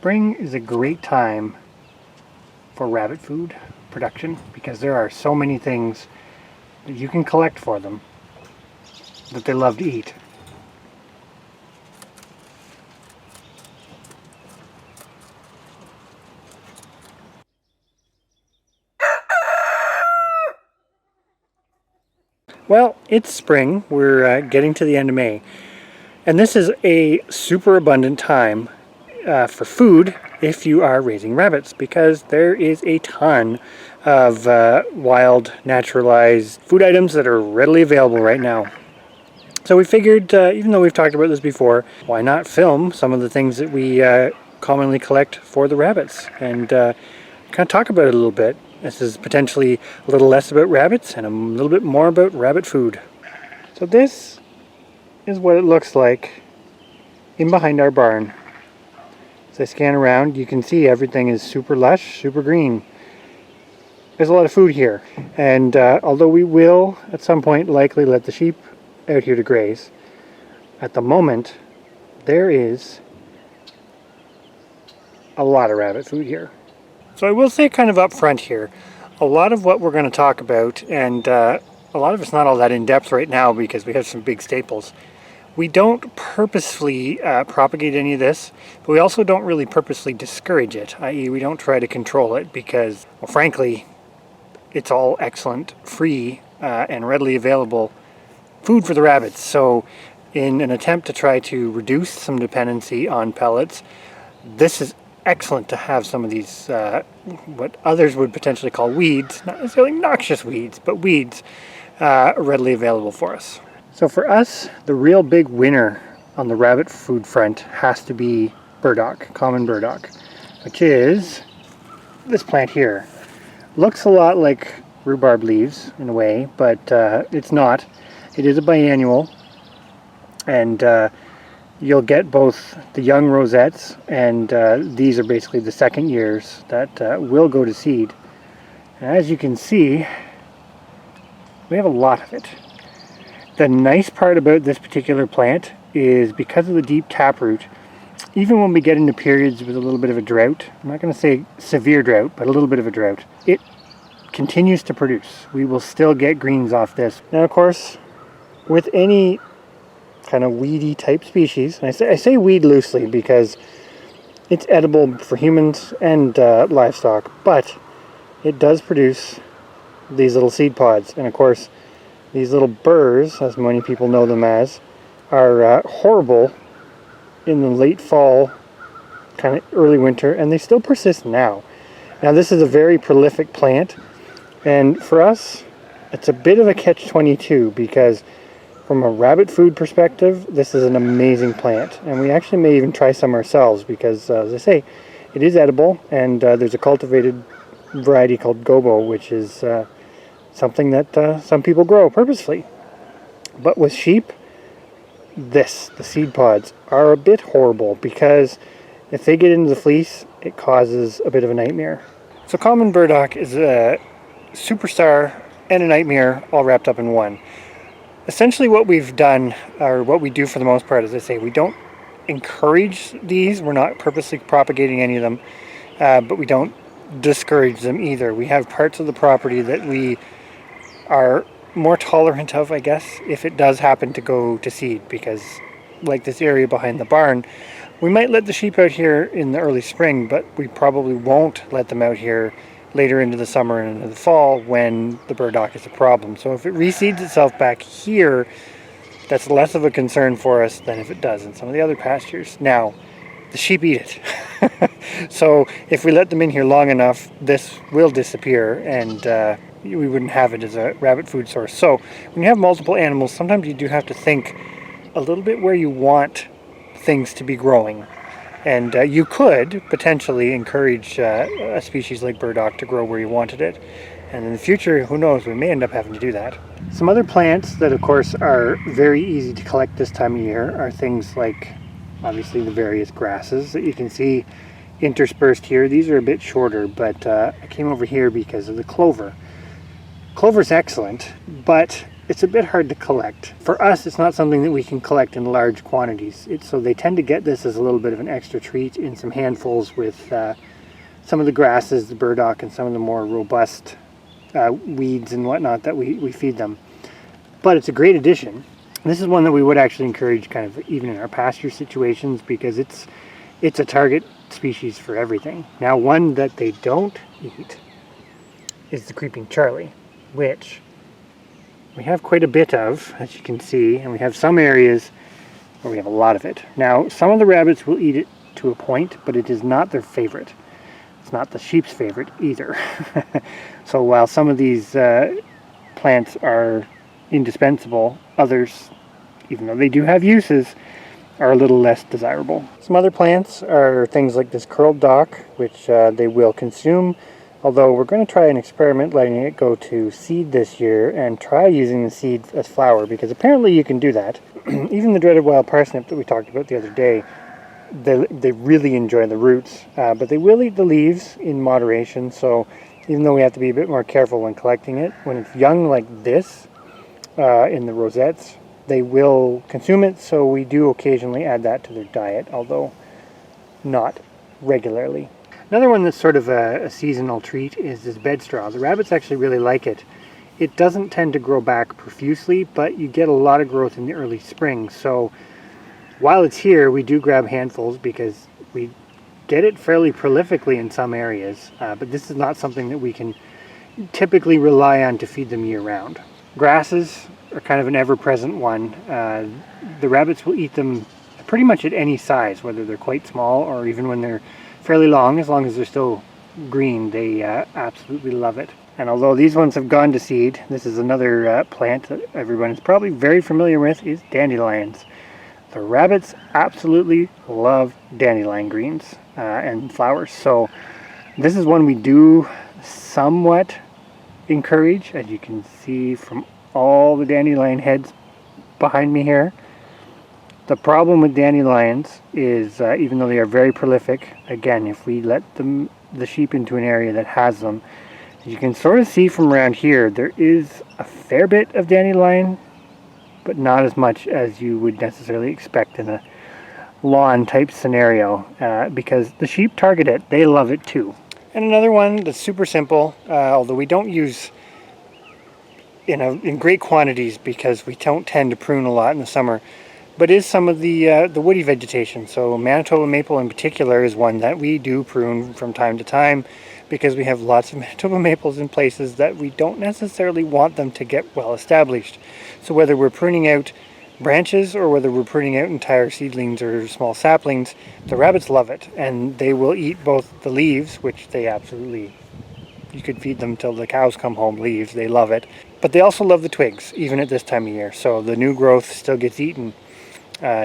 Spring is a great time for rabbit food production because there are so many things that you can collect for them that they love to eat. Well, it's spring. We're getting to the end of May. And this is a super abundant time for food if you are raising rabbits, because there is a ton of wild, naturalized food items that are readily available right now. So we figured, even though we've talked about this before, why not film some of the things that we commonly collect for the rabbits and kind of talk about it a little bit. This is potentially a little less about rabbits and a little bit more about rabbit food. So this is what it looks like in behind our barn. As I scan around, you can see everything is super lush, super green. There's a lot of food here, and although we will at some point likely let the sheep out here to graze, at the moment there is a lot of rabbit food here. So I will say kind of up front here, a lot of what we're going to talk about, and a lot of it's not all that in depth right now because we have some big staples. We don't purposefully propagate any of this, but we also don't really purposely discourage it, i.e. we don't try to control it because, well, frankly, it's all excellent, free, and readily available food for the rabbits. So in an attempt to try to reduce some dependency on pellets, this is excellent to have some of these, what others would potentially call weeds, not necessarily noxious weeds, but weeds readily available for us. So for us, the real big winner on the rabbit food front has to be burdock, common burdock, which is this plant here. Looks a lot like rhubarb leaves in a way, but it's not. It is a biannual, and you'll get both the young rosettes, and these are basically the second years that will go to seed. And as you can see, we have a lot of it. The nice part about this particular plant is because of the deep taproot, even when we get into periods with a little bit of a drought, I'm not going to say severe drought, but a little bit of a drought, it continues to produce. We will still get greens off this. Now, of course, with any kind of weedy type species, and I say weed loosely because it's edible for humans and livestock, but it does produce these little seed pods. And of course, these little burrs, as many people know them as, are horrible in the late fall, kind of early winter, and they still persist now. Now this is a very prolific plant, and for us it's a bit of a catch-22 because from a rabbit food perspective, this is an amazing plant, and we actually may even try some ourselves because, as I say, it is edible, and there's a cultivated variety called gobo, which is something that some people grow purposefully. But with sheep, the seed pods are a bit horrible because if they get into the fleece, it causes a bit of a nightmare. So common burdock is a superstar and a nightmare all wrapped up in one. Essentially what we've done, or what we do for the most part, as I say, we don't encourage these. We're not purposely propagating any of them, but we don't discourage them either. We have parts of the property that we are more tolerant of, I guess, if it does happen to go to seed, because like this area behind the barn, we might let the sheep out here in the early spring, but we probably won't let them out here later into the summer and into the fall when the burdock is a problem. So if it reseeds itself back here, that's less of a concern for us than if it does in some of the other pastures. Now, the sheep eat it. So if we let them in here long enough, this will disappear, and we wouldn't have it as a rabbit food source. So when you have multiple animals, sometimes you do have to think a little bit where you want things to be growing. And you could potentially encourage a species like burdock to grow where you wanted it. And in the future, who knows, we may end up having to do that. Some other plants that, of course, are very easy to collect this time of year are things like, obviously, the various grasses that you can see interspersed here. These are a bit shorter, but I came over here because of the clover. Clover's excellent, but it's a bit hard to collect. For us, it's not something that we can collect in large quantities. So they tend to get this as a little bit of an extra treat in some handfuls with some of the grasses, the burdock, and some of the more robust weeds and whatnot that we feed them. But it's a great addition. This is one that we would actually encourage kind of even in our pasture situations, because it's a target species for everything. Now, one that they don't eat is the creeping Charlie, which we have quite a bit of, as you can see, and we have some areas where we have a lot of it. Now, some of the rabbits will eat it to a point, but it is not their favorite. It's not the sheep's favorite either. So while some of these plants are indispensable, others, even though they do have uses, are a little less desirable. Some other plants are things like this curled dock, which they will consume, although we're going to try an experiment letting it go to seed this year and try using the seeds as flour, because apparently you can do that. Even the dreaded wild parsnip that we talked about the other day, they really enjoy the roots, but they will eat the leaves in moderation, so even though we have to be a bit more careful when collecting it, when it's young like this, in the rosettes, they will consume it, so we do occasionally add that to their diet, although not regularly. Another one that's sort of a seasonal treat is this bedstraw. The rabbits actually really like it. It doesn't tend to grow back profusely, but you get a lot of growth in the early spring, so while it's here, we do grab handfuls because we get it fairly prolifically in some areas, but this is not something that we can typically rely on to feed them year-round. Grasses are kind of an ever-present one. The rabbits will eat them pretty much at any size, whether they're quite small or even when they're fairly long. As long as they're still green, they absolutely love it. And although these ones have gone to seed, this is another plant that everyone is probably very familiar with, is dandelions. The rabbits absolutely love dandelion greens and flowers, so this is one we do somewhat encourage, as you can see from all the dandelion heads behind me here. The problem with dandelions is even though they are very prolific, again, if we let the sheep into an area that has them, as you can sort of see from around here, there is a fair bit of dandelion, but not as much as you would necessarily expect in a lawn type scenario, because the sheep target it. They love it too. And another one that's super simple, although we don't use in great quantities because we don't tend to prune a lot in the summer, but is some of the woody vegetation. So Manitoba maple in particular is one that we do prune from time to time, because we have lots of Manitoba maples in places that we don't necessarily want them to get well established. So whether we're pruning out branches or whether we're pruning out entire seedlings or small saplings, the rabbits love it, and they will eat both the leaves, which they absolutely, you could feed them till the cows come home, leaves, they love it, but they also love the twigs, even at this time of year. So the new growth still gets eaten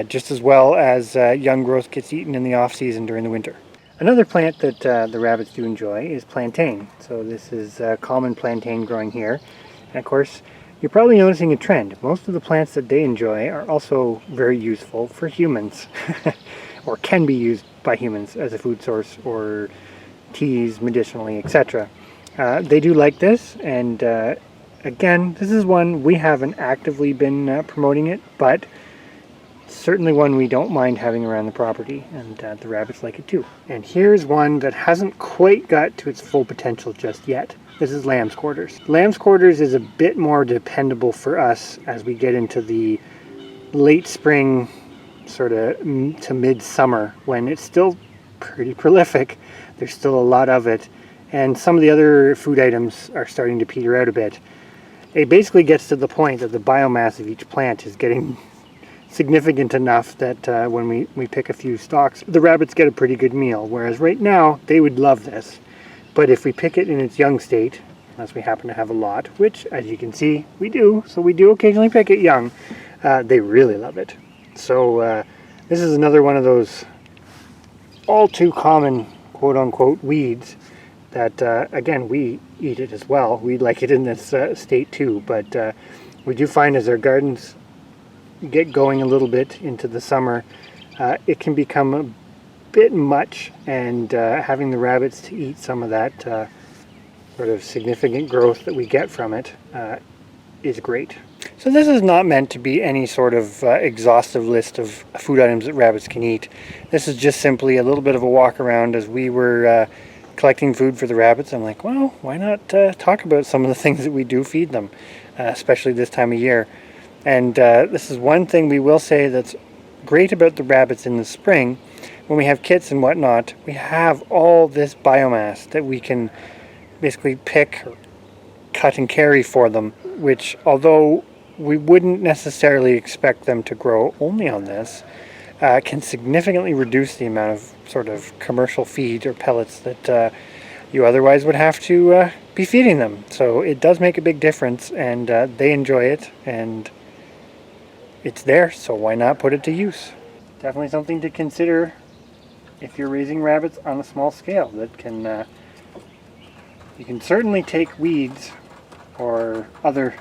just as well as young growth gets eaten in the off season during the winter. Another plant that the rabbits do enjoy is plantain. So this is common plantain growing here, and of course you're probably noticing a trend. Most of the plants that they enjoy are also very useful for humans, or can be used by humans as a food source or teas medicinally, etc. They do like this, and again, this is one we haven't actively been promoting it, but certainly one we don't mind having around the property, and the rabbits like it too. And here's one that hasn't quite got to its full potential just yet. This is lamb's quarters. Lamb's quarters is a bit more dependable for us as we get into the late spring, sort of to midsummer, when it's still pretty prolific. There's still a lot of it, and some of the other food items are starting to peter out a bit. It basically gets to the point that the biomass of each plant is getting significant enough that when we pick a few stalks, the rabbits get a pretty good meal, whereas right now they would love this. But if we pick it in its young state, unless we happen to have a lot, which as you can see we do, so we do occasionally pick it young, they really love it. So this is another one of those all too common quote-unquote weeds that again, we eat it as well. We like it in this state too, but we do find as our gardens get going a little bit into the summer, it can become a bit much, and having the rabbits to eat some of that sort of significant growth that we get from it is great. So this is not meant to be any sort of exhaustive list of food items that rabbits can eat. This is just simply a little bit of a walk around as we were collecting food for the rabbits. I'm like, well, why not talk about some of the things that we do feed them, especially this time of year. And this is one thing we will say that's great about the rabbits in the spring. When we have kits and whatnot, we have all this biomass that we can basically pick, cut and carry for them, which although we wouldn't necessarily expect them to grow only on this, can significantly reduce the amount of sort of commercial feed or pellets that you otherwise would have to be feeding them. So it does make a big difference, and they enjoy it, and it's there, so why not put it to use? Definitely something to consider if you're raising rabbits on a small scale. That can you can certainly take weeds or other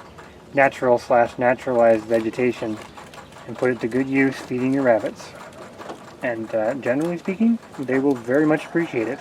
natural/naturalized vegetation and put it to good use feeding your rabbits. And generally speaking, they will very much appreciate it.